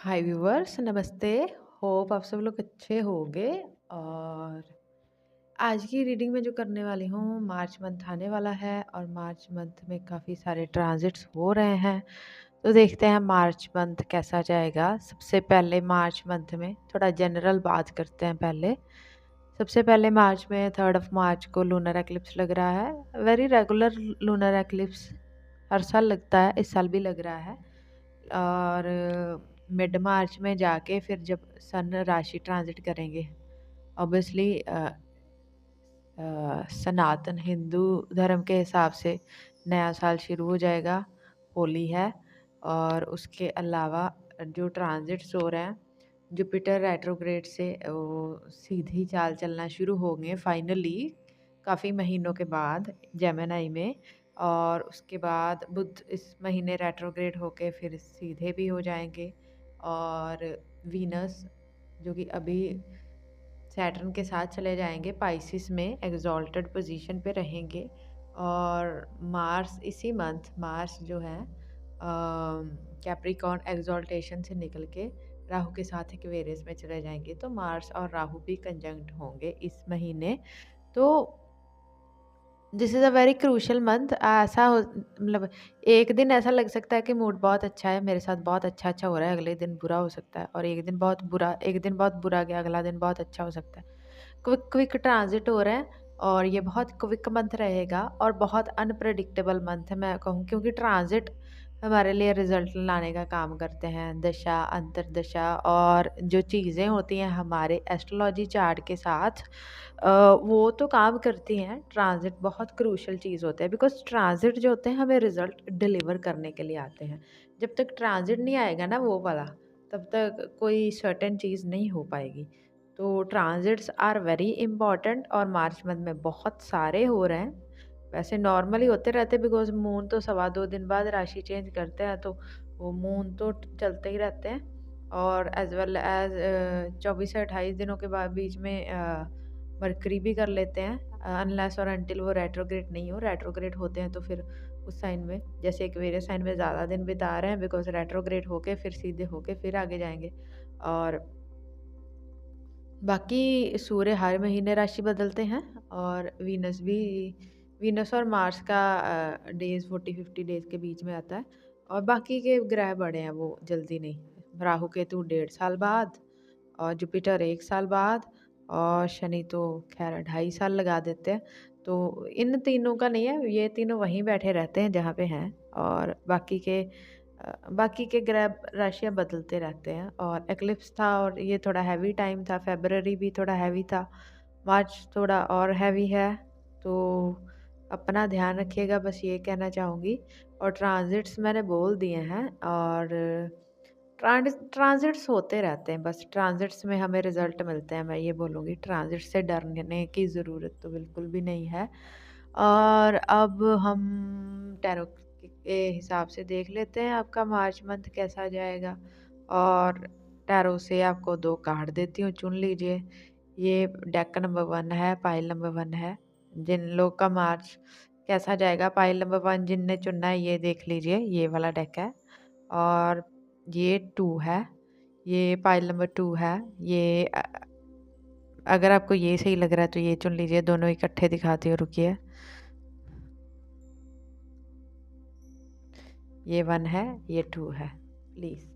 हाय viewers, नमस्ते। Hope आप सब लोग अच्छे होंगे। और आज की रीडिंग में जो करने वाली हूँ, मार्च मंथ आने वाला है और मार्च मंथ में काफ़ी सारे ट्रांजिट्स हो रहे हैं। तो देखते हैं मार्च मंथ कैसा जाएगा। सबसे पहले मार्च मंथ में थोड़ा जनरल बात करते हैं। पहले सबसे पहले मार्च में 3 मार्च को लूनर एक्लिप्स लग रहा है। वेरी रेगुलर लूनर एक्लिप्स हर साल लगता है, इस साल भी लग रहा है। और मिड मार्च में जाके फिर जब सन राशि ट्रांजिट करेंगे, ऑब्वियसली सनातन हिंदू धर्म के हिसाब से नया साल शुरू हो जाएगा, होली है। और उसके अलावा जो ट्रांजिट्स हो रहे हैं, जुपिटर रेट्रोग्रेड से वो सीधी चाल चलना शुरू होंगे फाइनली काफ़ी महीनों के बाद जेमिनी में। और उसके बाद बुध इस महीने रेट्रोग्रेड होके फिर सीधे भी हो जाएंगे। और वीनस जो कि अभी सैटर्न के साथ चले जाएंगे पाइसिस में, एग्जॉल्टेड पोजीशन पे रहेंगे। और मार्स इसी मंथ मार्स जो है कैप्रिकॉर्न एग्जॉल्टेशन से निकल के राहु के साथ एक्वेरियस में चले जाएंगे। तो मार्स और राहु भी कंजंक्ट होंगे इस महीने। तो this is a very crucial month. ऐसा हो मतलब एक दिन ऐसा लग सकता है कि मूड बहुत अच्छा है, मेरे साथ बहुत अच्छा अच्छा हो रहा है, अगले दिन बुरा हो सकता है। और एक दिन बहुत बुरा गया, अगला दिन बहुत अच्छा हो सकता है। क्विक क्विक ट्रांजिट हो रहे हैं और ये बहुत क्विक मंथ रहेगा और बहुत अनप्रडिक्टेबल मंथ है मैं कहूँ, क्योंकि ट्रांजिट हमारे लिए रिजल्ट लाने का काम करते हैं। दशा अंतरदशा और जो चीज़ें होती हैं हमारे एस्ट्रोलॉजी चार्ट के साथ, वो तो काम करती हैं। ट्रांजिट बहुत क्रूशल चीज़ होता है, बिकॉज ट्रांजिट जो होते हैं हमें रिजल्ट डिलीवर करने के लिए आते हैं। जब तक ट्रांजिट नहीं आएगा ना वो वाला, तब तक कोई सर्टेन चीज़ नहीं हो पाएगी। तो ट्रांजिट्स आर वेरी इंपॉर्टेंट और मार्च मंथ में बहुत सारे हो रहे हैं। वैसे नॉर्मली होते रहते हैं, बिकॉज मून तो 2.25 दिन बाद राशि चेंज करते हैं, तो वो मून तो चलते ही रहते हैं। और एज वेल एज 24 से 28 दिनों के बाद बीच में मरकरी भी कर लेते हैं, अनलेस और अनटिल वो रेट्रोग्रेड नहीं हो। रेट्रोग्रेड होते हैं तो फिर उस साइन में, जैसे एक्वेरियस साइन में ज़्यादा दिन बिता रहे हैं, बिकॉज रेट्रोग्रेड होके फिर सीधे होके फिर आगे जाएंगे। और बाकी सूर्य हर महीने राशि बदलते हैं। और वीनस और मार्स का डेज 40-50 डेज के बीच में आता है। और बाकी के ग्रह बड़े हैं, वो जल्दी नहीं। राहु केतु 1.5 साल बाद, और जुपिटर 1 साल बाद, और शनि तो खैर 2.5 साल लगा देते हैं। तो इन तीनों का नहीं है, ये तीनों वहीं बैठे रहते हैं जहाँ पे हैं। और बाकी के ग्रह राशियाँ बदलते रहते हैं। और एक्लिप्स था और ये थोड़ा हैवी टाइम था, फेब्रवरी भी थोड़ा हैवी था, मार्च थोड़ा और हैवी है। तो अपना ध्यान रखिएगा, बस ये कहना चाहूँगी। और ट्रांजिट्स मैंने बोल दिए हैं। और ट्रांजिट्स होते रहते हैं, बस ट्रांजिट्स में हमें रिजल्ट मिलते हैं, मैं ये बोलूँगी। ट्रांजिट से डरने की ज़रूरत तो बिल्कुल भी नहीं है। और अब हम टैरो के हिसाब से देख लेते हैं आपका मार्च मंथ कैसा जाएगा। और टैरो से आपको 2 कार्ड देती हूँ, चुन लीजिए। ये डेक नंबर 1 है, पाइल नंबर 1 है। जिन लोग का मार्च कैसा जाएगा, पाइल नंबर 1 जिनने चुनना है ये देख लीजिए, ये वाला डेक है। और ये 2 है, ये पाइल नंबर 2 है। ये अगर आपको ये सही लग रहा है तो ये चुन लीजिए। दोनों इकट्ठे दिखाती हूँ, रुकिए। ये 1 है, ये 2 है, प्लीज़।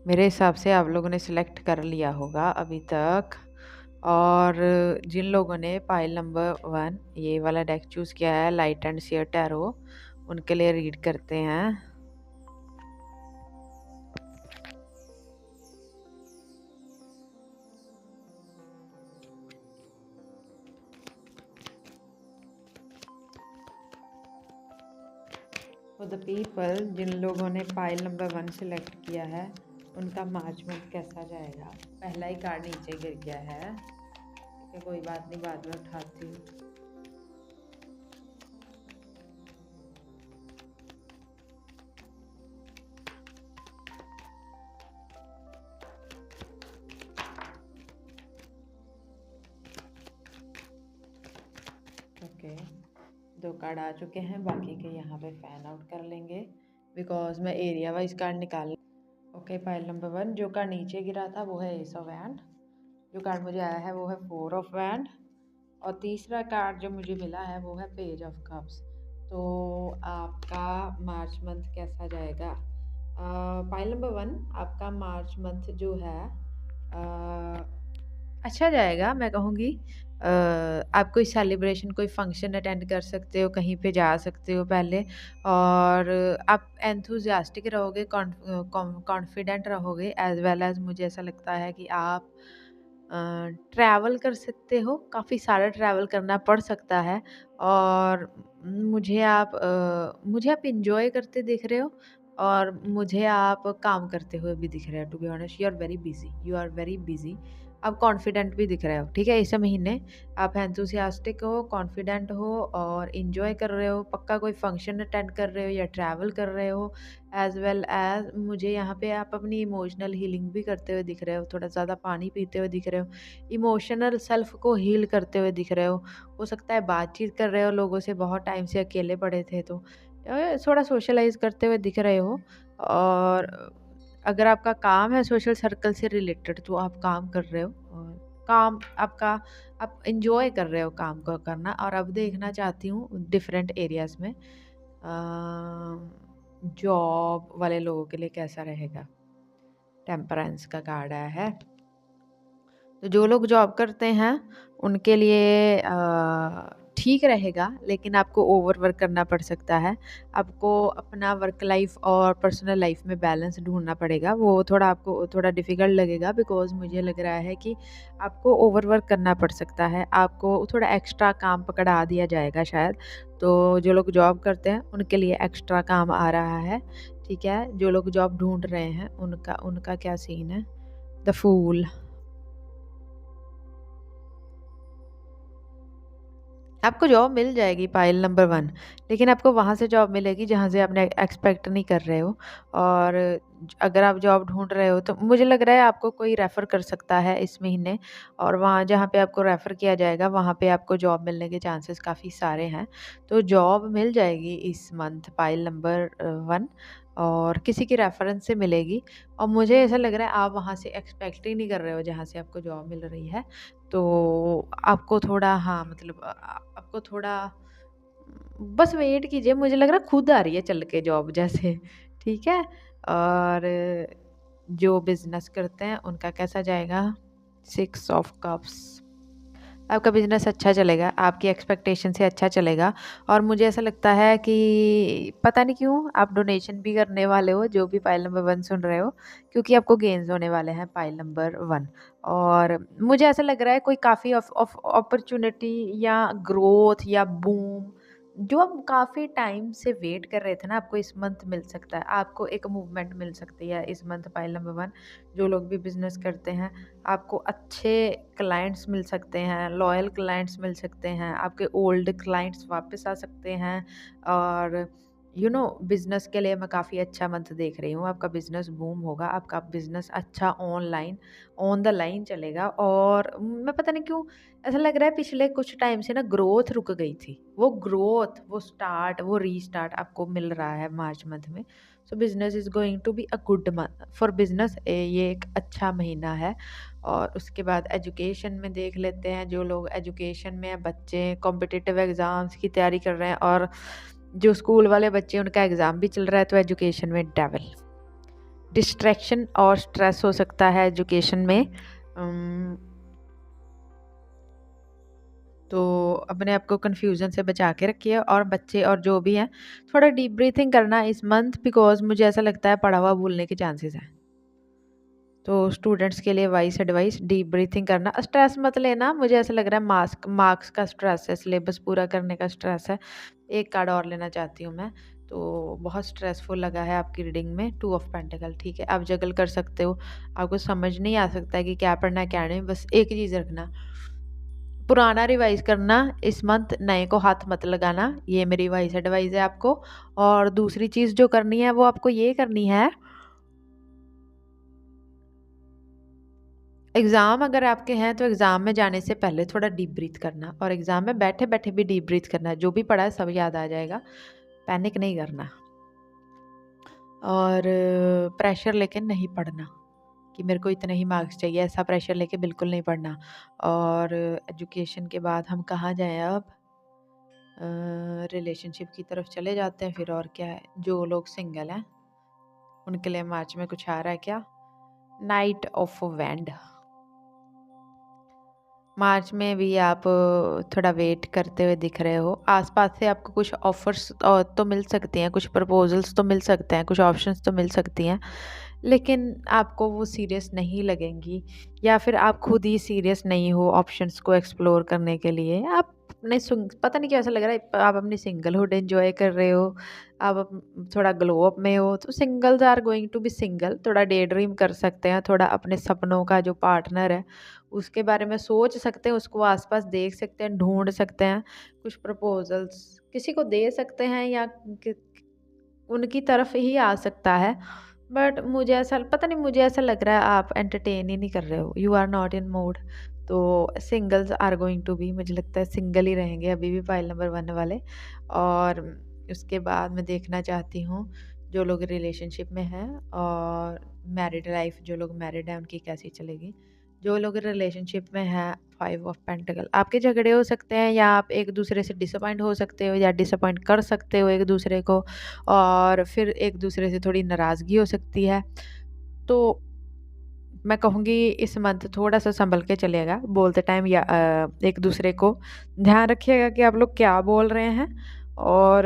मेरे हिसाब से आप लोगों ने सिलेक्ट कर लिया होगा अभी तक। और जिन लोगों ने पाइल नंबर 1 ये वाला डेक चूज़ किया है, लाइट एंड शेयर टैरो, उनके लिए रीड करते हैं। फॉर द पीपल जिन लोगों ने पाइल नंबर 1 सिलेक्ट किया है, उनका मार्च मंथ कैसा जाएगा। पहला ही कार्ड नीचे गिर गया है, ठीक है, कोई बात नहीं, बाद में उठाती हूँ। ओके, 2 कार्ड आ चुके हैं, बाकी के यहाँ पे फैन आउट कर लेंगे बिकॉज मैं एरिया वाइज कार्ड निकाल। ओके, पाइल नंबर 1 जो कार्ड नीचे गिरा था वो है एस ऑफ वैंड, जो कार्ड मुझे आया है वो है 4 ऑफ वैंड, और तीसरा कार्ड जो मुझे मिला है वो है पेज ऑफ कप्स। तो आपका मार्च मंथ कैसा जाएगा? पाइल नंबर 1 आपका मार्च मंथ जो है अच्छा जाएगा, मैं कहूँगी। आप कोई सेलिब्रेशन, कोई फंक्शन अटेंड कर सकते हो, कहीं पे जा सकते हो पहले, और आप एंथुसियास्टिक रहोगे, कॉन्फिडेंट रहोगे, एज वेल एज मुझे ऐसा लगता है कि आप ट्रैवल कर सकते हो, काफ़ी सारा ट्रैवल करना पड़ सकता है, और मुझे आप इंजॉय करते दिख रहे हो, और मुझे आप काम करते हुए भी दिख रहे हो। To be honest, you are very busy. आप कॉन्फिडेंट भी दिख रहे हो, ठीक है। इस महीने आप एंथुसियास्टिक हो, कॉन्फिडेंट हो और इंजॉय कर रहे हो, पक्का कोई फंक्शन अटेंड कर रहे हो या ट्रैवल कर रहे हो, एज वेल एज मुझे यहाँ पे आप अपनी इमोशनल हीलिंग भी करते हुए दिख रहे हो, थोड़ा ज़्यादा पानी पीते हुए दिख रहे हो, इमोशनल सेल्फ को हील करते हुए दिख रहे हो सकता है बातचीत कर रहे हो लोगों से, बहुत टाइम से अकेले पड़े थे तो थोड़ा सोशलाइज करते हुए दिख रहे हो, और अगर आपका काम है सोशल सर्कल से रिलेटेड तो आप काम कर रहे हो, और काम आपका, आप इंजॉय कर रहे हो काम को करना। और अब देखना चाहती हूँ डिफरेंट एरियाज में जॉब वाले लोगों के लिए कैसा रहेगा। टेम्परेंस का कार्ड आया है, तो जो लोग जॉब करते हैं उनके लिए ठीक रहेगा, लेकिन आपको ओवर वर्क करना पड़ सकता है। आपको अपना वर्क लाइफ और पर्सनल लाइफ में बैलेंस ढूंढना पड़ेगा, वो थोड़ा आपको थोड़ा डिफ़िकल्ट लगेगा, बिकॉज़ मुझे लग रहा है कि आपको ओवर वर्क करना पड़ सकता है, आपको थोड़ा एक्स्ट्रा काम पकड़ा दिया जाएगा शायद। तो जो लोग जॉब करते हैं उनके लिए एक्स्ट्रा काम आ रहा है, ठीक है। जो लोग जॉब ढूंढ रहे हैं उनका उनका क्या सीन है? The fool. आपको जॉब मिल जाएगी पाइल नंबर 1, लेकिन आपको वहाँ से जॉब मिलेगी जहाँ से आपने एक्सपेक्ट नहीं कर रहे हो, और अगर आप जॉब ढूँढ रहे हो तो मुझे लग रहा है आपको कोई रेफ़र कर सकता है इस महीने, और वहाँ जहाँ पे आपको रेफ़र किया जाएगा वहाँ पे आपको जॉब मिलने के चांसेस काफ़ी सारे हैं। तो जॉब मिल जाएगी इस मंथ पाइल नंबर 1, और किसी की रेफ़रेंस से मिलेगी, और मुझे ऐसा लग रहा है आप वहाँ से एक्सपेक्ट ही नहीं कर रहे हो जहाँ से आपको जॉब मिल रही है। तो आपको थोड़ा, हाँ, मतलब आपको थोड़ा बस वेट कीजिए, मुझे लग रहा है खुद आ रही है चल के जॉब जैसे, ठीक है। और जो बिज़नेस करते हैं उनका कैसा जाएगा? 6 ऑफ कप्स। आपका बिज़नेस अच्छा चलेगा, आपकी एक्सपेक्टेशन से अच्छा चलेगा, और मुझे ऐसा लगता है कि पता नहीं क्यों आप डोनेशन भी करने वाले हो, जो भी पाइल नंबर 1 सुन रहे हो, क्योंकि आपको गेन्स होने वाले हैं पाइल नंबर 1। और मुझे ऐसा लग रहा है कोई काफ़ी अपॉर्चुनिटी या ग्रोथ या बूम जो आप काफ़ी टाइम से वेट कर रहे थे ना, आपको इस मंथ मिल सकता है, आपको एक मूवमेंट मिल सकती है इस मंथ पाइल नंबर 1। जो लोग भी बिज़नेस करते हैं, आपको अच्छे क्लाइंट्स मिल सकते हैं, लॉयल क्लाइंट्स मिल सकते हैं, आपके ओल्ड क्लाइंट्स वापस आ सकते हैं, और बिज़नेस के लिए मैं काफ़ी अच्छा मंथ देख रही हूँ। आपका बिज़नेस बूम होगा, आपका बिज़नेस अच्छा ऑन द लाइन चलेगा, और मैं पता नहीं क्यों ऐसा लग रहा है पिछले कुछ टाइम से ना ग्रोथ रुक गई थी, वो ग्रोथ, वो स्टार्ट, वो रीस्टार्ट आपको मिल रहा है मार्च मंथ में। So business is going to be a good month for business, ये एक अच्छा महीना है। और उसके बाद एजुकेशन में देख लेते हैं, जो लोग एजुकेशन में हैं, बच्चे कॉम्पिटिटिव एग्ज़ाम्स की तैयारी कर रहे हैं, और जो स्कूल वाले बच्चे उनका एग्ज़ाम भी चल रहा है, तो एजुकेशन में डेविल डिस्ट्रैक्शन और स्ट्रेस हो सकता है एजुकेशन में। तो अपने आप को कन्फ्यूज़न से बचा के रखिए, और बच्चे और जो भी हैं थोड़ा डीप ब्रीथिंग करना इस मंथ, बिकॉज़ मुझे ऐसा लगता है पढ़ा हुआ भूलने के चांसेस हैं। तो स्टूडेंट्स के लिए वाइस एडवाइस, डीप ब्रीथिंग करना, स्ट्रेस मत लेना, मुझे ऐसा लग रहा है मार्क्स का स्ट्रेस है, सिलेबस पूरा करने का स्ट्रेस है। एक कार्ड और लेना चाहती हूँ मैं, तो बहुत स्ट्रेसफुल लगा है आपकी रीडिंग में 2 ऑफ पेंटिकल, ठीक है। आप जगल कर सकते हो, आपको समझ नहीं आ सकता है कि क्या पढ़ना है क्या नहीं, बस एक चीज़ रखना, पुराना रिवाइज़ करना इस मंथ, नए को हाथ मत लगाना, ये मेरी वाइस एडवाइस है आपको। और दूसरी चीज़ जो करनी है वो आपको ये करनी है, एग्ज़ाम अगर आपके हैं तो एग्ज़ाम में जाने से पहले थोड़ा डीप ब्रीथ करना, और एग्ज़ाम में बैठे-बैठे भी डीप ब्रीथ करना। जो भी पढ़ा है सब याद आ जाएगा, पैनिक नहीं करना। और प्रेशर लेके नहीं पढ़ना कि मेरे को इतने ही मार्क्स चाहिए, ऐसा प्रेशर लेके बिल्कुल नहीं पढ़ना। और एजुकेशन के बाद हम कहाँ जाएँ अब? रिलेशनशिप की तरफ चले जाते हैं फिर, और क्या है। जो लोग सिंगल हैं उनके लिए मार्च में कुछ आ रहा है क्या? Night of wand. मार्च में भी आप थोड़ा वेट करते हुए दिख रहे हो। आसपास से आपको कुछ ऑफर्स तो मिल सकती हैं, कुछ प्रपोजल्स तो मिल सकते हैं, कुछ ऑप्शंस तो मिल सकती हैं, लेकिन आपको वो सीरियस नहीं लगेंगी, या फिर आप खुद ही सीरियस नहीं हो ऑप्शंस को एक्सप्लोर करने के लिए। आप अपने पता नहीं क्यों ऐसा लग रहा है आप अपनी सिंगलहुड एंजॉय कर रहे हो, आप थोड़ा ग्लो अप में हो। तो singles are going to be single, थोड़ा डे ड्रीम कर सकते हैं, थोड़ा अपने सपनों का जो पार्टनर है उसके बारे में सोच सकते हैं, उसको आसपास देख सकते हैं, ढूंढ सकते हैं, कुछ प्रपोजल्स किसी को दे सकते हैं, या उनकी तरफ ही आ सकता है। बट मुझे ऐसा पता नहीं, मुझे ऐसा लग रहा है आप एंटरटेन ही नहीं कर रहे हो, you are not in mood. तो singles are going to be, मुझे लगता है सिंगल ही रहेंगे अभी भी पाइल नंबर 1 वाले। और उसके बाद मैं देखना चाहती हूँ जो लोग रिलेशनशिप में हैं, और मैरिड लाइफ जो लोग मैरिड हैं उनकी कैसी चलेगी। जो लोग रिलेशनशिप में हैं, 5 ऑफ पेंटिकल, आपके झगड़े हो सकते हैं, या आप एक दूसरे से डिसअपॉइंट हो सकते हो, या डिसअपॉइंट कर सकते हो एक दूसरे को, और फिर एक दूसरे से थोड़ी नाराज़गी हो सकती है। तो मैं कहूँगी इस मंथ थोड़ा-सा सँभल के चलिएगा बोलते टाइम, या एक दूसरे को ध्यान रखिएगा कि आप लोग क्या बोल रहे हैं। और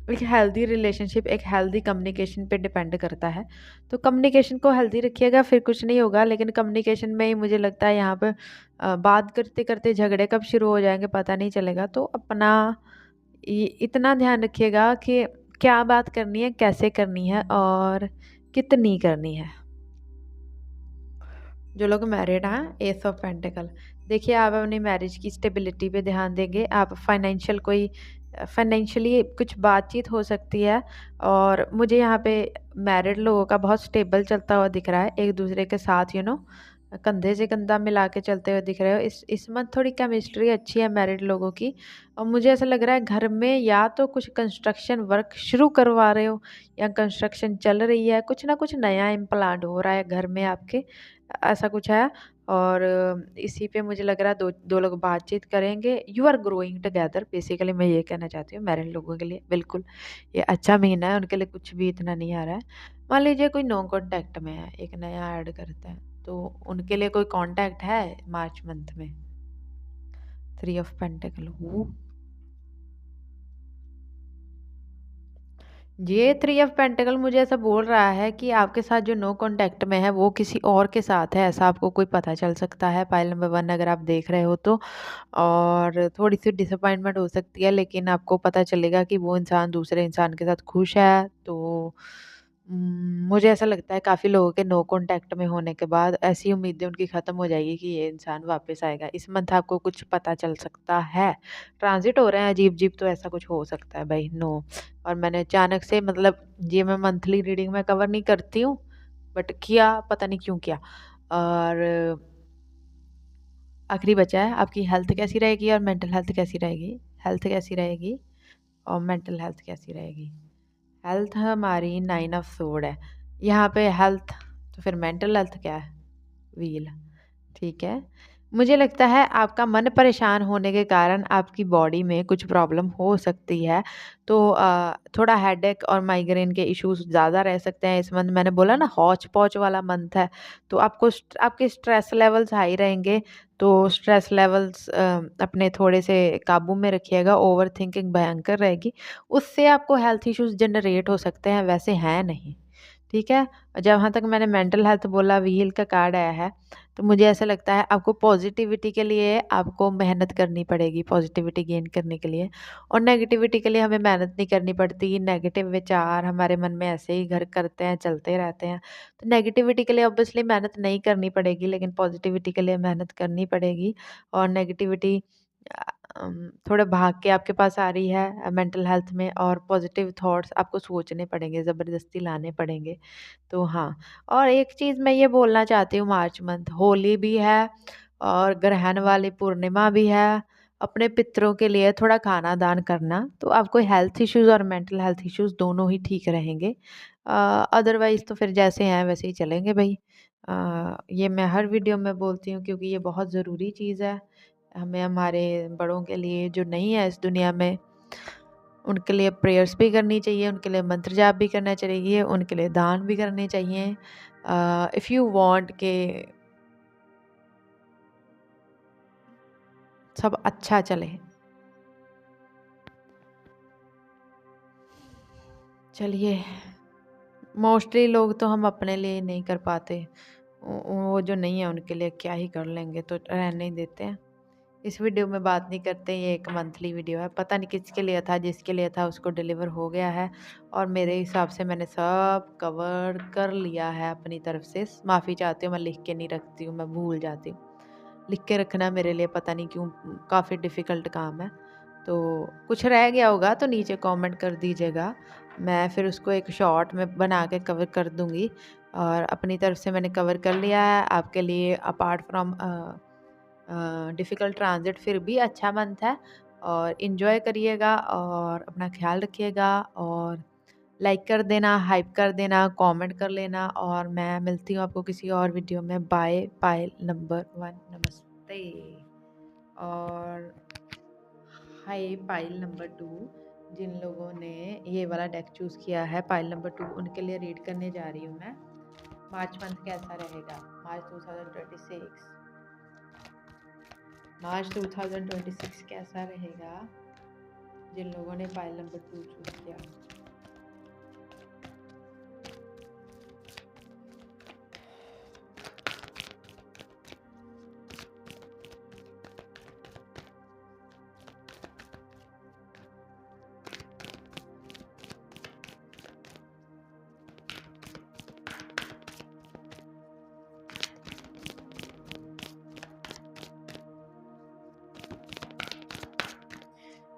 एक हेल्दी रिलेशनशिप एक हेल्दी कम्युनिकेशन पे डिपेंड करता है। तो कम्युनिकेशन को हेल्दी रखिएगा, फिर कुछ नहीं होगा। लेकिन कम्युनिकेशन में ही मुझे लगता है यहाँ पे बात करते-करते झगड़े कब शुरू हो जाएँगे पता नहीं चलेगा। तो अपना इतना ध्यान रखिएगा कि क्या बात करनी है, कैसे करनी है, और कितनी करनी है। जो लोग मैरिड हैं, एस ऑफ पेंटिकल, देखिए आप अपनी मैरिज की स्टेबिलिटी पे ध्यान देंगे। आप फाइनेंशियली कुछ बातचीत हो सकती है, और मुझे यहाँ पे मैरिड लोगों का बहुत स्टेबल चलता हुआ दिख रहा है, एक दूसरे के साथ कंधे से कंधा मिला के चलते हुए दिख रहे हो। इस मंथ थोड़ी केमिस्ट्री अच्छी है मैरिड लोगों की। और मुझे ऐसा लग रहा है घर में या तो कुछ कंस्ट्रक्शन वर्क शुरू करवा रहे हो, या कंस्ट्रक्शन चल रही है, कुछ ना कुछ नया इम्प्लांट हो रहा है घर में आपके, ऐसा कुछ है। और इसी पे मुझे लग रहा है दो दो लोग बातचीत करेंगे, you are growing together, basically मैं ये कहना चाहती हूँ मैरिड लोगों के लिए। बिल्कुल ये अच्छा महीना है उनके लिए, कुछ भी इतना नहीं आ रहा है। मान लीजिए कोई नो कॉन्टैक्ट में है, एक नया ऐड करते हैं, तो उनके लिए कोई कॉन्टैक्ट है मार्च मंथ में। 3 ऑफ पेंटिकल, ये 3 ऑफ पेंटिकल मुझे ऐसा बोल रहा है कि आपके साथ जो नो कांटेक्ट में है वो किसी और के साथ है, ऐसा आपको कोई पता चल सकता है पाइल नंबर 1 अगर आप देख रहे हो तो। और थोड़ी सी डिसअपॉइंटमेंट हो सकती है, लेकिन आपको पता चलेगा कि वो इंसान दूसरे इंसान के साथ खुश है। तो मुझे ऐसा लगता है काफ़ी लोगों के नो कांटेक्ट में होने के बाद ऐसी उम्मीदें उनकी ख़त्म हो जाएगी कि ये इंसान वापस आएगा। इस मंथ आपको कुछ पता चल सकता है, ट्रांजिट हो रहे हैं अजीब-अजीब, तो ऐसा कुछ हो सकता है भाई, नो। और मैंने अचानक से, मतलब ये मैं मंथली रीडिंग में कवर नहीं करती हूँ, बट किया, पता नहीं क्यों किया। और आखिरी बचा है आपकी हेल्थ कैसी रहेगी और मेंटल हेल्थ कैसी रहेगी। हेल्थ कैसी रहेगी और मेंटल हेल्थ कैसी रहेगी। हेल्थ हमारी 9 ऑफ सोर्ड है यहाँ पे हेल्थ, तो फिर मेंटल हेल्थ क्या है? व्हील। ठीक है। मुझे लगता है आपका मन परेशान होने के कारण आपकी बॉडी में कुछ प्रॉब्लम हो सकती है। तो थोड़ा हेडेक और माइग्रेन के इश्यूज़ ज़्यादा रह सकते हैं इस मंथ। मैंने बोला ना हौच-पौच वाला मंथ है, तो आपके स्ट्रेस लेवल्स हाई रहेंगे। तो स्ट्रेस लेवल्स अपने थोड़े से काबू में रखिएगा, ओवरथिंकिंग भयंकर रहेगी। उससे आपको हेल्थ इश्यूज़ जनरेट हो सकते हैं, वैसे हैं नहीं। ठीक है? जहाँ तक मैंने मेंटल हेल्थ बोला, व्हील का कार्ड आया है, तो मुझे ऐसा लगता है आपको पॉजिटिविटी के लिए आपको मेहनत करनी पड़ेगी, पॉजिटिविटी गेन करने के लिए। और नेगेटिविटी के लिए हमें मेहनत नहीं करनी पड़ती। नेगेटिव विचार हमारे मन में ऐसे ही घर करते हैं, चलते रहते हैं। तो नेगेटिविटी के लिए ऑब्वियसली मेहनत नहीं करनी पड़ेगी, लेकिन पॉजिटिविटी के लिए मेहनत करनी पड़ेगी। और नेगेटिविटी थोड़ा भाग के आपके पास आ रही है मेंटल हेल्थ में, और पॉजिटिव थॉट्स आपको सोचने पड़ेंगे, ज़बरदस्ती लाने पड़ेंगे। तो हाँ, और एक चीज़ मैं ये बोलना चाहती हूँ, मार्च मंथ होली भी है और ग्रहण वाली पूर्णिमा भी है। अपने पितरों के लिए थोड़ा खाना दान करना, तो आपको हेल्थ इश्यूज़ और मेंटल हेल्थ इश्यूज़ दोनों ही ठीक रहेंगे। अदरवाइज़ तो फिर जैसे हैं वैसे ही चलेंगे भई। ये मैं हर वीडियो में बोलती हूँ क्योंकि ये बहुत ज़रूरी चीज़ है। हमें हमारे बड़ों के लिए जो नहीं है इस दुनिया में, उनके लिए प्रेयर्स भी करनी चाहिए, उनके लिए मंत्र जाप भी करना चाहिए, उनके लिए दान भी करने चाहिए। इफ़ यू वांट के सब अच्छा चले। चलिए, मोस्टली लोग तो हम अपने लिए नहीं कर पाते। वो जो नहीं है उनके लिए क्या ही कर लेंगे, तो रहने ही देते हैं। इस वीडियो में बात नहीं करते, ये एक मंथली वीडियो है। पता नहीं किसके लिए था, जिसके लिए था उसको डिलीवर हो गया है, और मेरे हिसाब से मैंने सब कवर कर लिया है अपनी तरफ से। माफ़ी चाहती हूँ, मैं लिख के नहीं रखती हूँ, मैं भूल जाती हूँ। लिख के रखना मेरे लिए पता नहीं क्यों काफ़ी डिफ़िकल्ट काम है। तो कुछ रह गया होगा तो नीचे कमेंट कर दीजिएगा, मैं फिर उसको एक शॉर्ट में बना के कवर कर दूँगी। और अपनी तरफ से मैंने कवर कर लिया है आपके लिए। अपार्ट फ्रॉम डिफ़िकल्ट ट्रांज़िट फिर भी अच्छा मंथ है, और एन्जॉय करिएगा और अपना ख़्याल रखिएगा, और लाइक कर देना, हाइप कर देना, कमेंट कर लेना, और मैं मिलती हूँ आपको किसी और वीडियो में। बाय, पायल नंबर 1, नमस्ते। और हाय पाइल नंबर 2, जिन लोगों ने ये वाला डेक चूज़ किया है पाइल नंबर 2, उनके लिए रीड करने जा रही हूँ मैं। मार्च मंथ कैसा रहेगा, मार्च 2026, मार्च 2026 कैसा रहेगा जिन लोगों ने पाइल नंबर 2 चूज़ किया।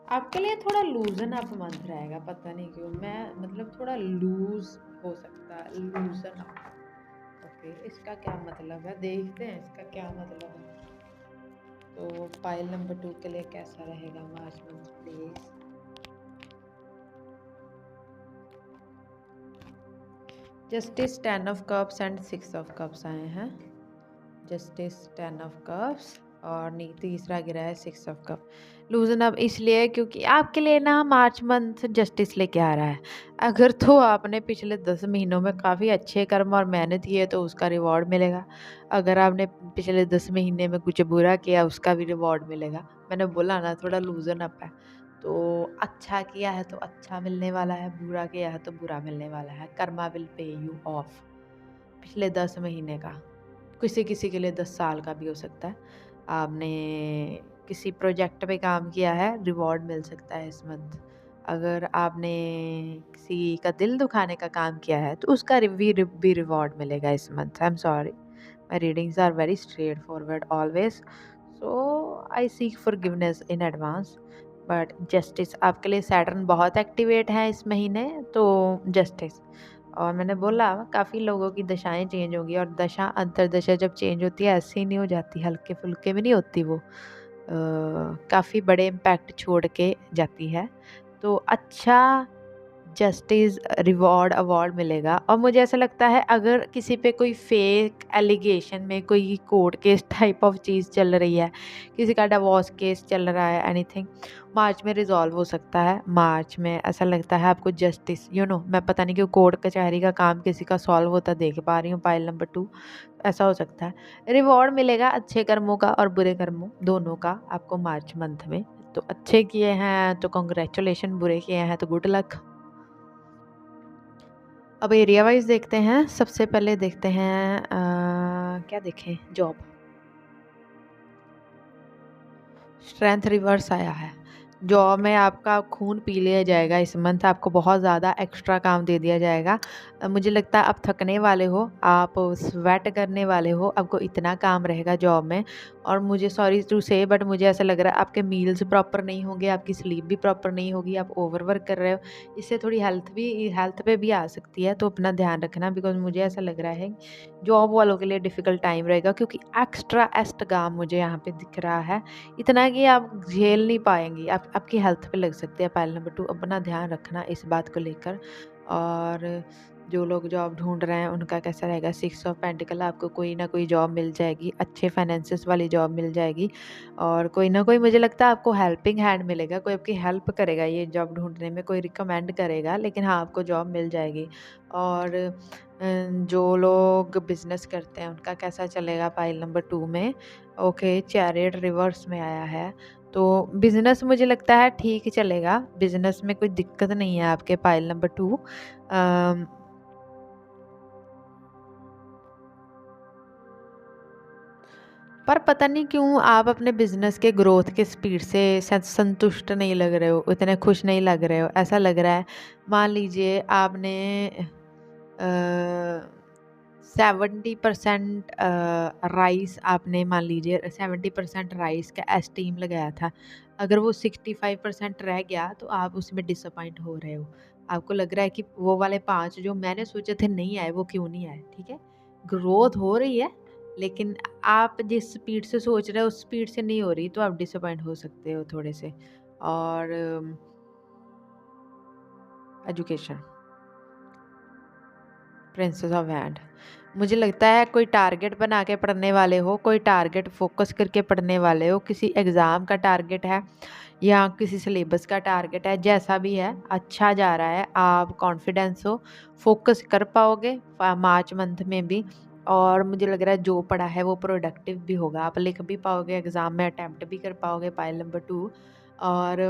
आपके लिए थोड़ा लूजन अप मंथ रहेगा, पता नहीं क्यों, मैं मतलब थोड़ा लूज हो सकता है, लूजन अप। ओके, इसका क्या मतलब है, देखते हैं इसका क्या मतलब है। तो पाइल नंबर 2 के लिए कैसा रहेगा March month, please. Justice, 10 of cups and 6 of cups आए हैं। जस्टिस, 10 ऑफ कप्स, और तीसरा गिरा है 6 ऑफ कप। लूजन अप इसलिए क्योंकि आपके लिए ना मार्च मंथ जस्टिस लेके आ रहा है। अगर तो आपने पिछले 10 महीनों में काफ़ी अच्छे कर्म और मेहनत की है तो उसका रिवॉर्ड मिलेगा। अगर आपने पिछले 10 महीने में कुछ बुरा किया उसका भी रिवॉर्ड मिलेगा। मैंने बोला ना थोड़ा लूजन अप है। तो अच्छा किया है तो अच्छा मिलने वाला है, बुरा किया है तो बुरा मिलने वाला है। Karma will pay you of. पिछले 10 महीने का, किसी किसी के लिए 10 साल का भी हो सकता है। आपने किसी प्रोजेक्ट पे काम किया है, रिवॉर्ड मिल सकता है इस मंथ। अगर आपने किसी का दिल दुखाने का काम किया है तो उसका भी रिवॉर्ड मिलेगा इस month. I am sorry, my readings are very straightforward always, so I seek forgiveness in advance. But justice आपके लिए, सैटर्न बहुत एक्टिवेट है इस महीने, तो जस्टिस। और मैंने बोला काफ़ी लोगों की दशाएं चेंज होंगी, और दशा अंतरदशा जब चेंज होती है ऐसे ही नहीं हो जाती, हल्के फुल्के में नहीं होती वो, काफ़ी बड़े इम्पैक्ट छोड़ के जाती है। तो अच्छा जस्टिस रिवॉर्ड अवार्ड मिलेगा। और मुझे ऐसा लगता है अगर किसी पे कोई फेक एलिगेशन में कोई कोर्ट केस टाइप ऑफ चीज़ चल रही है, किसी का डिवोर्स केस चल रहा है, एनीथिंग, मार्च में रिजॉल्व हो सकता है। मार्च में ऐसा लगता है आपको जस्टिस, मैं पता नहीं क्यों कोर्ट कचहरी का काम किसी का सॉल्व होता देख पा रही हूँ पाइल नंबर 2। ऐसा हो सकता है रिवॉर्ड मिलेगा अच्छे कर्मों का और बुरे कर्मों दोनों का आपको मार्च मंथ में। तो अच्छे किए हैं तो कॉन्ग्रेचुलेशन, बुरे किए हैं तो गुड लक। अब एरिया वाइज देखते हैं। सबसे पहले देखते हैं क्या देखें, जॉब। स्ट्रेंथ रिवर्स आया है, जॉब में आपका खून पी लिया जाएगा इस मंथ, आपको बहुत ज़्यादा एक्स्ट्रा काम दे दिया जाएगा। मुझे लगता है आप थकने वाले हो, आप स्वेट करने वाले हो, आपको इतना काम रहेगा जॉब में। और मुझे सॉरी टू से बट मुझे ऐसा लग रहा है आपके मील्स प्रॉपर नहीं होंगे, आपकी स्लीप भी प्रॉपर नहीं होगी, आप ओवरवर्क कर रहे हो। इससे थोड़ी हेल्थ पे भी आ सकती है, तो अपना ध्यान रखना। बिकॉज़ मुझे ऐसा लग रहा है जॉब वालों के लिए डिफ़िकल्ट टाइम रहेगा, क्योंकि एक्स्ट्रा काम मुझे यहाँ पे दिख रहा है। इतना कि आप झेल नहीं पाएँगी, आप आपकी हेल्थ पे लग सकती है। पाइल नंबर 2, अपना ध्यान रखना इस बात को लेकर। और जो लोग जॉब ढूँढ रहे हैं उनका कैसा रहेगा, 6 ऑफ पेंटिकल, आपको कोई ना कोई जॉब मिल जाएगी, अच्छे फाइनेंसेस वाली जॉब मिल जाएगी। और कोई ना कोई, मुझे लगता है आपको हेल्पिंग हैंड मिलेगा, कोई आपकी हेल्प करेगा ये जॉब ढूँढने में, कोई रिकमेंड करेगा, लेकिन हाँ, आपको जॉब मिल जाएगी। और जो लोग बिज़नेस करते हैं उनका कैसा चलेगा पाइल नंबर 2 में। ओके, चैरियट रिवर्स में आया है, तो बिज़नेस मुझे लगता है ठीक ही चलेगा, बिज़नेस में कोई दिक्कत नहीं है आपके पाइल नंबर 2। अम, पर पता नहीं क्यों आप अपने बिज़नेस के ग्रोथ के स्पीड से संतुष्ट नहीं लग रहे हो, इतने खुश नहीं लग रहे हो, ऐसा लग रहा है। मान लीजिए आपने 70% राइस, आपने मान लीजिए 70% राइस का एस्टीम लगाया था, अगर वो 65% रह गया तो आप उसमें डिसअपॉइंट हो रहे हो। आपको लग रहा है कि वो वाले 5 जो मैंने सोचे थे नहीं आए, वो क्यों नहीं आए, ठीक है? ग्रोथ हो रही है, लेकिन आप जिस स्पीड से सोच रहे हो उस स्पीड से नहीं हो रही, तो आप डिसअपॉइंट हो सकते हो थोड़े से। और एजुकेशन, प्रिंसेस ऑफ हैंड, मुझे लगता है कोई टारगेट बना के पढ़ने वाले हो, कोई टारगेट फोकस करके पढ़ने वाले हो, किसी एग्ज़ाम का टारगेट है या किसी सिलेबस का टारगेट है, जैसा भी है अच्छा जा रहा है, आप कॉन्फिडेंस हो, फोकस कर पाओगे मार्च मंथ में भी। और मुझे लग रहा है जो पढ़ा है वो प्रोडक्टिव भी होगा, आप लिख भी पाओगे, एग्ज़ाम में अटैम्प्ट भी कर पाओगे पाइल नंबर 2। और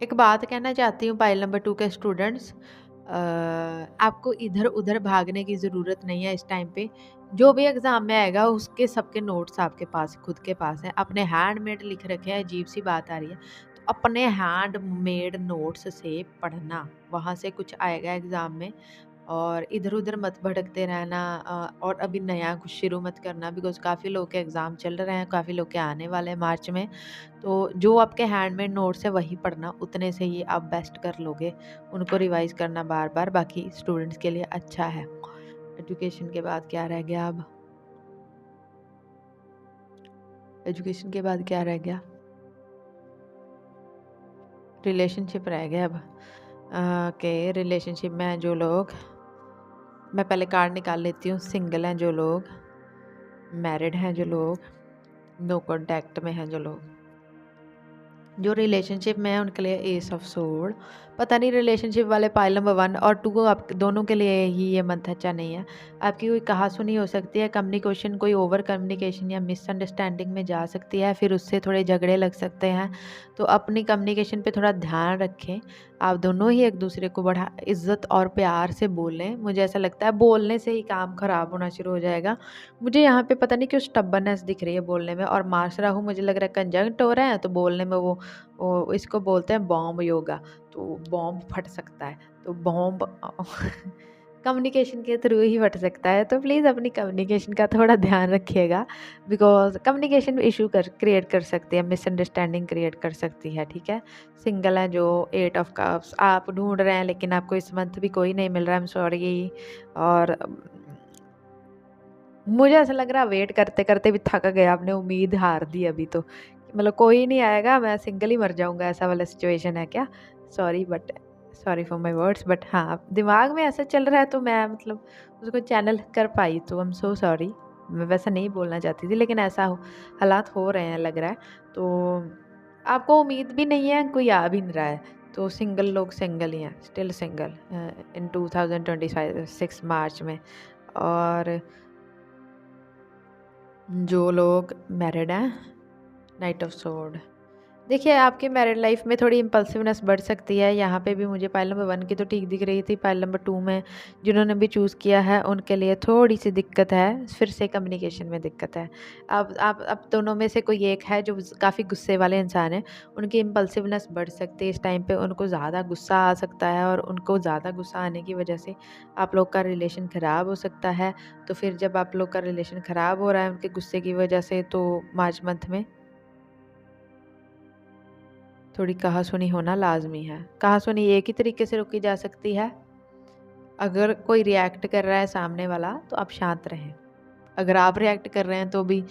एक बात कहना चाहती हूँ पाइल नंबर 2 के स्टूडेंट्स, आपको इधर-उधर भागने की ज़रूरत नहीं है इस टाइम पे। जो भी एग्ज़ाम में आएगा उसके सबके नोट्स आपके पास, खुद के पास हैं। अपने हैंडमेड लिख रखे हैं, अजीब-सी बात आ रही है। तो अपने हैंडमेड नोट्स से पढ़ना, वहाँ से कुछ आएगा एग्ज़ाम में। और इधर-उधर मत भटकते रहना। और अभी नया कुछ शुरू मत करना, बिकॉज़ काफ़ी लोग के एग्ज़ाम चल रहे हैं, काफ़ी लोग के आने वाले हैं मार्च में। तो जो आपके हैंडमेड नोट्स है वही पढ़ना, उतने से ही आप बेस्ट कर लोगे। उनको रिवाइज़ करना बार-बार, बाकी स्टूडेंट्स के लिए अच्छा है। एजुकेशन के बाद क्या रह गया अब? एजुकेशन के बाद क्या रह गया? रिलेशनशिप रह गया अब। ओके, रिलेशनशिप में हैं जो लोग, मैं पहले कार्ड निकाल लेती हूँ। सिंगल हैं जो लोग, मैरिड हैं जो लोग, नो कॉन्टैक्ट में हैं जो लोग, जो रिलेशनशिप में है उनके लिए एस ऑफ सोर्ड। पता नहीं रिलेशनशिप वाले पाइल नंबर 1 और 2 को आप दोनों के लिए ही ये मंथ अच्छा नहीं है। आपकी कोई कहा-सुनी हो सकती है, कम्युनिकेशन, कोई ओवर कम्युनिकेशन या मिसअंडरस्टैंडिंग में जा सकती है, फिर उससे थोड़े झगड़े लग सकते हैं। तो अपनी कम्युनिकेशन पे थोड़ा ध्यान रखें। आप दोनों ही एक-दूसरे को बड़ा इज़्ज़त और प्यार से बोलें। मुझे ऐसा लगता है बोलने से ही काम ख़राब होना शुरू हो जाएगा। मुझे यहाँ पे पता नहीं क्यों स्टबर्ननेस दिख रही है बोलने में, और मार्स राहु मुझे लग रहा है कंजंक्ट हो रहे हैं, तो बोलने में वो इसको बोलते हैं बॉम्ब योगा, तो बॉम्ब फट सकता है। तो बॉम्ब कम्युनिकेशन के थ्रू ही फट सकता है, तो प्लीज़ अपनी कम्युनिकेशन का थोड़ा ध्यान रखिएगा, बिकॉज़ कम्युनिकेशन इशू क्रिएट कर सकती है, मिसअंडरस्टैंडिंग क्रिएट कर सकती है, ठीक है? सिंगल है जो, 8 ऑफ कप्स आप ढूँढ रहे हैं लेकिन आपको इस मंथ भी कोई नहीं मिल रहा है, आई एम सॉरी। और मुझे ऐसा लग रहा है वेट करते-करते भी थक गए, आपने उम्मीद हार दी अभी तो। मतलब कोई नहीं आएगा, मैं सिंगल ही मर जाऊँगा, ऐसा वाला सिचुएशन है क्या? Sorry but sorry for my words, but हाँ, दिमाग में ऐसा चल रहा है तो मैं मतलब उसको चैनल कर पाई, तो आई एम सो सॉरी। मैं वैसा नहीं बोलना चाहती थी, लेकिन ऐसा हालात हो रहे हैं लग रहा है। तो आपको उम्मीद भी नहीं है, कोई आ भी नहीं रहा है, तो सिंगल लोग सिंगल ही हैं, स्टिल सिंगल इन 2025 6 मार्च में। और जो लोग मैरिड हैं, नाइट ऑफ सोर्ड, देखिए, आपकी मैरिड लाइफ में थोड़ी इम्पल्सिवनेस बढ़ सकती है। यहाँ पे भी मुझे पाइल नंबर 1 की तो ठीक दिख रही थी। पाइल नंबर 2 में जिन्होंने भी चूज़ किया है, उनके लिए थोड़ी-सी दिक्कत है, फिर से कम्युनिकेशन में दिक्कत है। अब दोनों में से कोई एक है जो काफ़ी गुस्से वाले इंसान हैं, उनकी इम्पल्सिवनेस बढ़ सकती है। इस टाइम पे उनको ज़्यादा गुस्सा आ सकता है और उनको ज़्यादा गुस्सा आने की वजह से आप लोग का रिलेशन ख़राब हो सकता है। तो फिर जब आप लोग का रिलेशन ख़राब हो रहा है उनके गुस्से की वजह से, तो मार्च मंथ में थोड़ी कहा-सुनी होना लाज़मी है। कहा-सुनी एक ही तरीके से रोकी जा सकती है, अगर कोई रिएक्ट कर रहा है सामने वाला तो आप शांत रहें। अगर आप रिएक्ट कर रहे हैं तो भी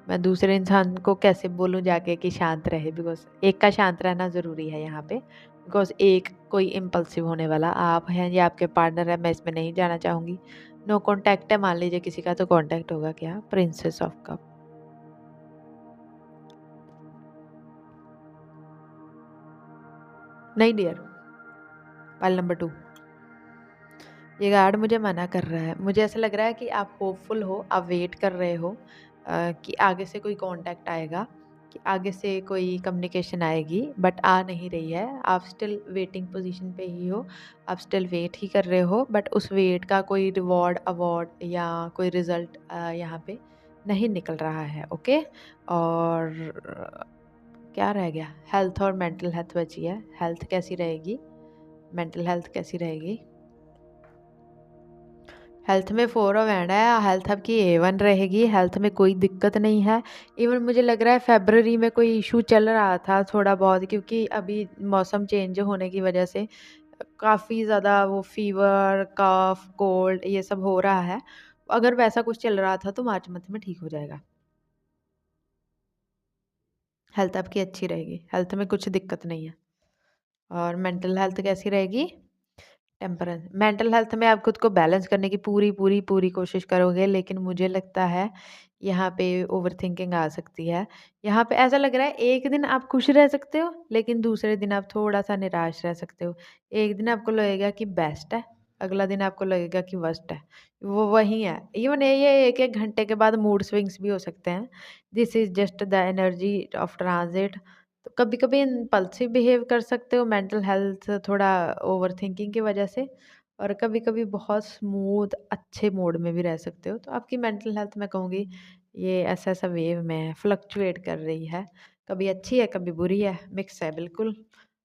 मैं दूसरे इंसान को कैसे बोलूँ जाके कि शांत रहे, बिकॉज़ एक का शांत रहना ज़रूरी है यहाँ पे। बिकॉज़ एक कोई इम्पल्सिव होने वाला आप हैं या आपके पार्टनर है, मैं इसमें नहीं जाना चाहूँगी। नो कॉन्टैक्ट है, मान लीजिए किसी का, तो कॉन्टैक्ट होगा क्या? Princess of cup. नहीं डियर, पाइल नंबर 2। ये गार्ड मुझे मना कर रहा है। मुझे ऐसा लग रहा है कि आप होपफुल हो, आप वेट कर रहे हो कि आगे से कोई कॉन्टैक्ट आएगा, कि आगे से कोई कम्युनिकेशन आएगी, बट आ नहीं रही है। आप स्टिल वेटिंग पोज़ीशन पे ही हो, आप स्टिल वेट ही कर रहे हो, बट उस वेट का कोई रिवॉर्ड, अवॉर्ड या कोई रिज़ल्ट यहाँ पे नहीं निकल रहा है, ओके? और क्या रह गया? हेल्थ और मेंटल हेल्थ बची है। हेल्थ कैसी रहेगी? मेंटल हेल्थ कैसी रहेगी? हेल्थ में 4 ऑफ हैंड है, हेल्थ आपकी A1 रहेगी, हेल्थ में कोई दिक्कत नहीं है। इवन मुझे लग रहा है फ़रवरी में कोई इश्यू चल रहा था थोड़ा बहुत, क्योंकि अभी मौसम चेंज होने की वजह से काफ़ी ज़्यादा वो फ़ीवर, कफ़, कोल्ड ये सब हो रहा है। अगर वैसा कुछ चल रहा था तो मार्च मंथ में ठीक हो जाएगा। हेल्थ आपकी अच्छी रहेगी, हेल्थ में कुछ दिक्कत नहीं है। और मेंटल हेल्थ कैसी रहेगी? टेम्परेंस। मेंटल हेल्थ में आप खुद को बैलेंस करने की पूरी कोशिश करोगे, लेकिन मुझे लगता है यहाँ पे ओवरथिंकिंग आ सकती है। यहाँ पे ऐसा लग रहा है एक दिन आप खुश रह सकते हो, लेकिन दूसरे दिन आप थोड़ा-सा निराश रह सकते हो। एक दिन आपको लगेगा कि बेस्ट है, अगला दिन आपको लगेगा कि वर्स्ट है। वो वही है। इवन ये 1-1 घंटे के बाद मूड स्विंग्स भी हो सकते हैं। This is just the energy of transit. तो कभी-कभी इम्पल्सिव बिहेव कर सकते हो मेंटल हेल्थ थोड़ा ओवरथिंकिंग की वजह से, और कभी-कभी बहुत स्मूथ अच्छे मूड में भी रह सकते हो। तो आपकी मेंटल हेल्थ मैं कहूँगी ये ऐसा-ऐसा वेव में है, फ्लक्चुएट कर रही है। कभी अच्छी है, कभी बुरी है, मिक्स है बिल्कुल।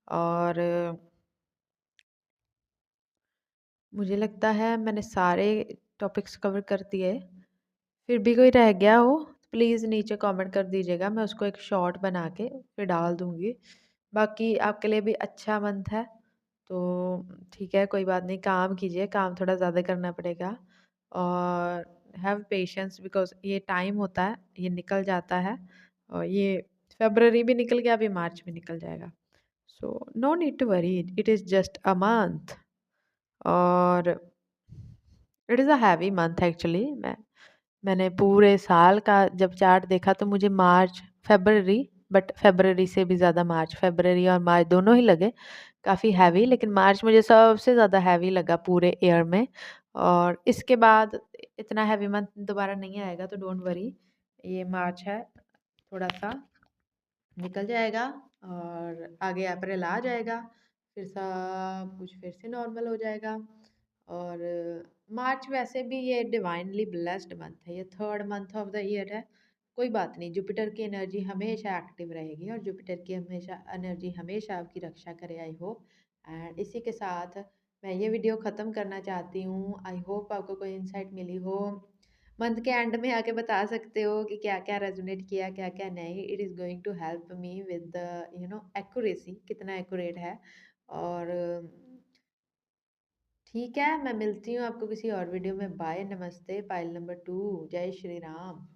और मुझे लगता है मैंने सारे टॉपिक्स कवर कर दिए। फिर भी कोई रह गया हो, प्लीज़ नीचे कमेंट कर दीजिएगा, मैं उसको एक शॉर्ट बना के फिर डाल दूँगी। बाकी आपके लिए भी अच्छा मंथ है, तो ठीक है, कोई बात नहीं, काम कीजिए, काम थोड़ा ज़्यादा करना पड़ेगा। और हैव पेशेंस, बिकॉज़ ये टाइम होता है, ये निकल जाता है, और ये फ़रवरी भी निकल गया, अभी मार्च भी निकल जाएगा। So no need to worry, it is just a month. और it is a heavy month actually. मैंने पूरे साल का जब चार्ट देखा तो मुझे मार्च, फ़रवरी, बट फ़रवरी से भी ज़्यादा मार्च, फ़रवरी और मार्च दोनों ही लगे काफ़ी हैवी, लेकिन मार्च मुझे सबसे ज़्यादा हैवी लगा पूरे ईयर में। और इसके बाद इतना हैवी मंथ दोबारा नहीं आएगा, तो डोंट वरी। ये मार्च है, थोड़ा-सा निकल जाएगा और आगे अप्रैल आ जाएगा, फिर सब कुछ फिर से नॉर्मल हो जाएगा। और मार्च वैसे भी ये डिवाइनली ब्लेस्ड मंथ है, ये third month of the year है। कोई बात नहीं, जुपिटर की एनर्जी हमेशा एक्टिव रहेगी और जुपिटर की हमेशा एनर्जी हमेशा आपकी रक्षा करे, आई होप। एंड इसी के साथ मैं ये वीडियो ख़त्म करना चाहती हूँ। आई होप आपको कोई इंसाइट मिली हो। मंथ के एंड में आके बता सकते हो कि क्या-क्या रेज़ोनेट किया, क्या-क्या नहीं। It is going to help me with the accuracy, कितना एक्यूरेट है। और ठीक है, मैं मिलती हूँ आपको किसी और वीडियो में। बाय, नमस्ते, पाइल नंबर 2, जय श्री राम।